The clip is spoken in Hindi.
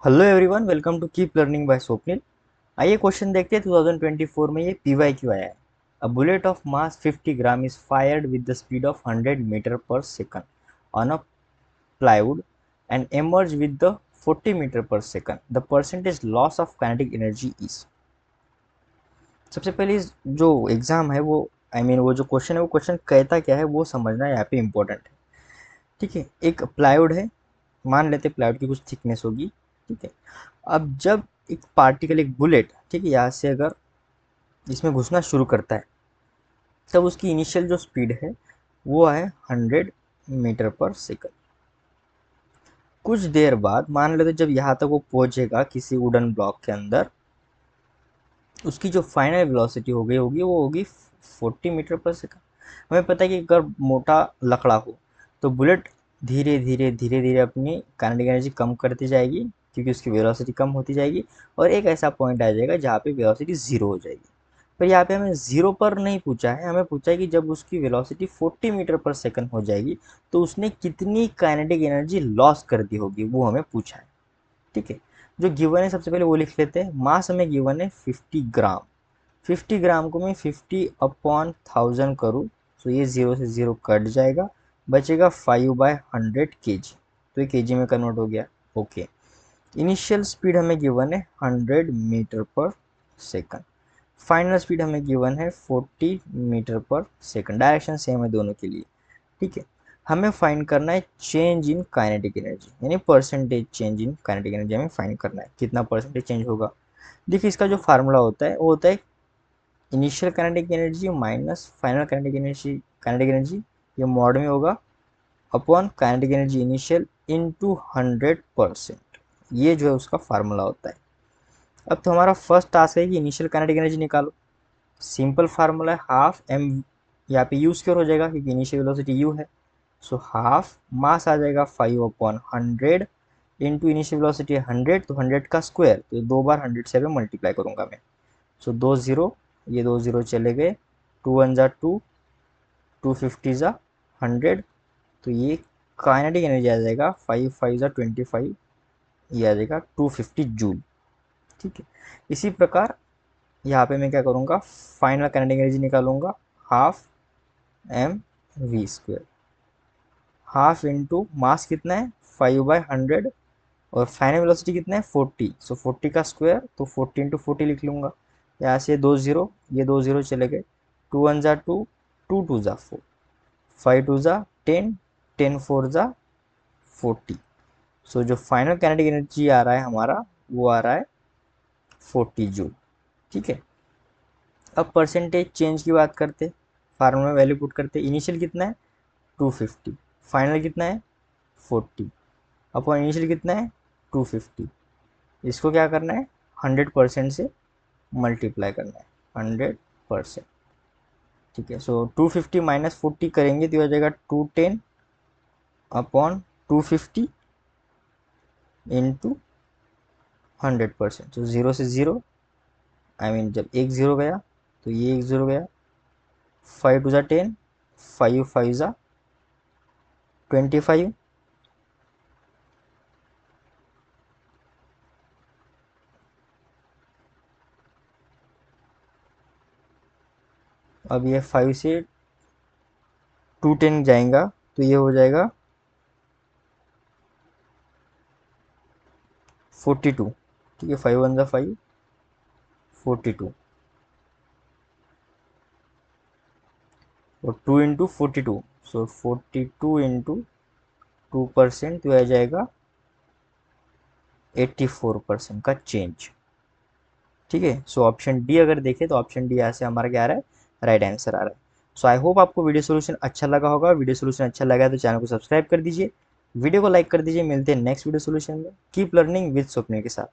Hello everyone, welcome to keep learning by Swapnil. आइए क्वेश्चन देखते हैं 2024 में ये PYQ आया है। A bullet of mass 50 gram is fired with the speed of 100 metre per second on a plywood and emerge with the 40 metre per second. The percentage loss of kinetic energy is. सबसे पहले जो एग्जाम है वो वो जो क्वेश्चन है वो क्वेश्चन कहता क्या है वो समझना यहाँ पे इम्पोर्टेंट है। ठीक है, एक प्लाईवुड है, मान लेते प्लाईवुड की कुछ थिकनेस होगी। ठीक है, अब जब एक पार्टिकल, एक बुलेट, ठीक है, यहाँ से अगर इसमें घुसना शुरू करता है तब उसकी इनिशियल जो स्पीड है वो है 100 मीटर पर सेकंड। कुछ देर बाद मान लेते जब यहाँ तक वो पहुंचेगा किसी वुडन ब्लॉक के अंदर, उसकी जो फाइनल वेलोसिटी हो गई होगी वो होगी 40 मीटर पर सेकंड। हमें पता है कि अगर मोटा लकड़ा हो तो बुलेट धीरे धीरे धीरे धीरे अपनी काइनेटिक एनर्जी कम करती जाएगी क्योंकि उसकी वेलोसिटी कम होती जाएगी और एक ऐसा पॉइंट आ जाएगा जहाँ पे वेलोसिटी ज़ीरो हो जाएगी। पर यहाँ पे हमें ज़ीरो पर नहीं पूछा है, हमें पूछा है कि जब उसकी वेलोसिटी 40 मीटर पर सेकंड हो जाएगी तो उसने कितनी काइनेटिक एनर्जी लॉस कर दी होगी, वो हमें पूछा है। ठीक है, जो गिवन है सबसे पहले वो लिख लेते हैं। मास हमें गिवन है 50 ग्राम। 50 ग्राम को मैं 50/1000 करूँ तो ये ज़ीरो से ज़ीरो कट जाएगा, बचेगा 5/100 kg। तो ये kg में कन्वर्ट हो गया। ओके, इनिशियल स्पीड हमें गिवन है 100 metre per second, final speed हमें गिवन है 40 metre per second. Direction same है दोनों के लिए। ठीक है, हमें फाइंड करना है चेंज इन काइनेटिक एनर्जी, यानी percentage change in kinetic energy हमें फाइंड करना है, कितना परसेंटेज चेंज होगा। देखिए इसका जो फार्मूला होता है वो होता है initial kinetic energy minus final kinetic energy ये मॉड में होगा upon kinetic energy initial into 100%। ये जो है उसका फार्मूला होता है। अब तो हमारा फर्स्ट टास्क है कि इनिशियल काइनेटिक एनर्जी निकालो। सिंपल फार्मूला है हाफ एम, यहाँ पे यू स्क्वायर हो जाएगा क्योंकि इनिशियल वेलोसिटी यू है। सो हाफ मास आ जाएगा 5/100 इंटू इनिशियल वेलोसिटी 100, तो 100 का स्क्वायर, तो दो बार 100 से मल्टीप्लाई करूंगा मैं। सो दो जीरो, ये दो जीरो चले गए, 2 1 जा 2, 2 50 जा 100, तो ये काइनेटिक एनर्जी आ जाएगा 5 5 जा 25, ये आ जाएगा 250 जूल। ठीक है, इसी प्रकार यहाँ पे मैं क्या करूँगा, फाइनल काइनेटिक एनर्जी निकालूंगा, half M V square. Half into mass कितना है 5/100 और फाइनल वेलोसिटी कितना है 40, सो 40 का स्क्वायर, तो 40 इंटू 40 लिख लूंगा। यहाँ से दो जीरो, ये दो जीरो चले गए, 2 1 जा 2, 2 2 जा 4, 5 2 जा 10, 10 4 जा 40। सो जो फाइनल काइनेटिक एनर्जी आ रहा है हमारा वो आ रहा है 40 जूल। ठीक है, अब परसेंटेज चेंज की बात करते, फार्मूला में वैल्यू पुट करते। इनिशियल कितना है 250, फाइनल कितना है 40, अपॉन इनिशियल कितना है 250। इसको क्या करना है 100% से मल्टीप्लाई करना है, 100%। ठीक है, सो 250 माइनस 40 करेंगे तो हो जाएगा 210 अपॉन 250 इंटू 100%। तो जीरो से ज़ीरो, जब एक ज़ीरो गया तो ये एक ज़ीरो गया, 5 2 जा 10, 5 5 जा 25। अब ये 5 से 210 जाएगा तो ये हो जाएगा 42। ठीक है, 5 1 जा 5, 42, और 2 इंटू 42, सो 42 इंटू 2%, तो आ जाएगा 84% का चेंज। ठीक है, सो ऑप्शन डी अगर देखें तो ऑप्शन डी यहाँ से हमारा क्या आ रहा है, राइट आंसर आ रहा है। सो आई होप आपको वीडियो सोल्यूशन अच्छा लगा होगा। वीडियो सोल्यूशन अच्छा लगा तो चैनल को सब्सक्राइब कर दीजिए, वीडियो को लाइक कर दीजिए। मिलते हैं नेक्स्ट वीडियो सोल्यूशन में। कीप लर्निंग विद स्वप्निल के साथ।